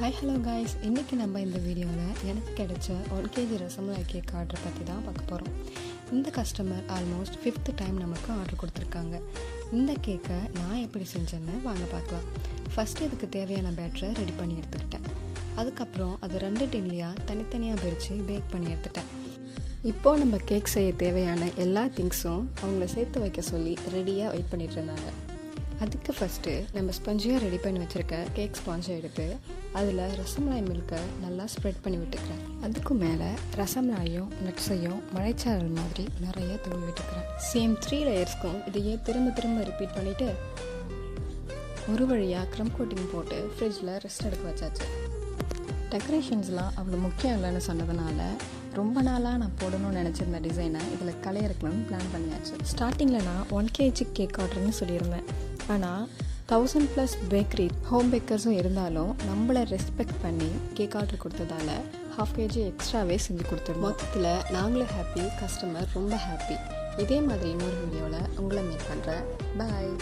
Hi hello guys, இன்றைக்கி நம்ம இந்த வீடியோவில் எனக்கு கிடைச்ச 1 kg ரசமலாய் கேக் ஆர்டர் பற்றி தான் பார்க்க போகிறோம். இந்த கஸ்டமர் ஆல்மோஸ்ட் 5th டைம் நமக்கு ஆர்டர் கொடுத்துருக்காங்க. இந்த கேக்கை நான் எப்படி செஞ்சேன்னு வாங்க பார்க்கலாம். ஃபஸ்ட்டு இதுக்கு தேவையான பேட்டரை ரெடி பண்ணி எடுத்துக்கிட்டேன். அதுக்கப்புறம் அது 2 டின்லையாக தனித்தனியாக பிரித்து பேக் பண்ணி எடுத்துட்டேன். இப்போது நம்ம கேக் செய்ய தேவையான எல்லா திங்ஸும் அவங்கள சேர்த்து வைக்க சொல்லி ரெடியாக வெயிட் பண்ணிகிட்டு இருந்தாங்க. அதுக்கு ஃபஸ்ட்டு நம்ம ஸ்பஞ்சியாக ரெடி பண்ணி வச்சுருக்க கேக் ஸ்பாஞ்சை எடுத்து அதில் ரசமலாய் மில்கை நல்லா ஸ்ப்ரெட் பண்ணி விட்டுக்கிறேன். அதுக்கு மேலே ரசமலாயும் நட்ஸையும் மழைச்சாரல் மாதிரி நிறைய தூவி விட்டுக்கிறேன். சேம் 3 லேயர்ஸ்க்கும் இதையே திரும்ப ரிப்பீட் பண்ணிவிட்டு ஒரு வழியாக க்ரம் கோட்டிங் போட்டு ஃப்ரிட்ஜில் ரெஸ்ட் எடுக்க வச்சாச்சு. டெக்கரேஷன்ஸ்லாம் அவ்வளோ முக்கியம் இல்லைன்னு சொன்னதுனால ரொம்ப நாளாக நான் போடணும்னு நினச்சிருந்த டிசைனை இதில் கலையிறக்கணும்னு பிளான் பண்ணியாச்சு. ஸ்டார்டிங்கில் நான் 1 kg கேக் ஆர்டர்னு சொல்லியிருந்தேன். ஆனால் 1000+ பேக்கரி ஹோம் பேக்கர்ஸும் இருந்தாலும் நம்மளை ரெஸ்பெக்ட் பண்ணி கேக் ஆர்டர் கொடுத்ததால 1/2 kg எக்ஸ்ட்ராவே செஞ்சு கொடுத்துருந்தோம். மொத்தத்தில் நாங்களும் ஹாப்பி, கஸ்டமர் ரொம்ப ஹாப்பி. இதே மாதிரி இன்னொரு வீடியோவில் உங்களை மீட் பண்ணுறேன். பாய்.